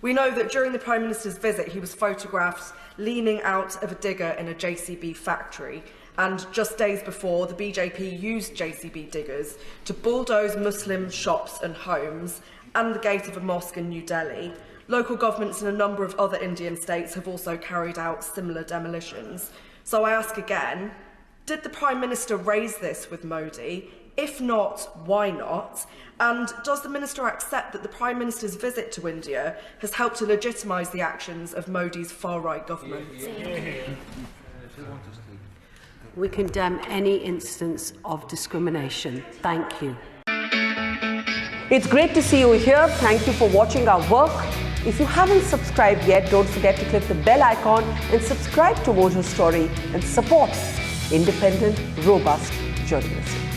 We know that during the Prime Minister's visit, he was photographed leaning out of a digger in a JCB factory, and just days before, the BJP used JCB diggers to bulldoze Muslim shops and homes and the gate of a mosque in New Delhi. Local governments in a number of other Indian states have also carried out similar demolitions. So I ask again, did the Prime Minister raise this with Modi? If not, why not? And does the Minister accept that the Prime Minister's visit to India has helped to legitimise the actions of Modi's far-right government? We condemn any instance of discrimination. Thank you. It's great to see you here. Thank you for watching our work. If you haven't subscribed yet, don't forget to click the bell icon and subscribe to Watch Your Story and support independent, robust journalism.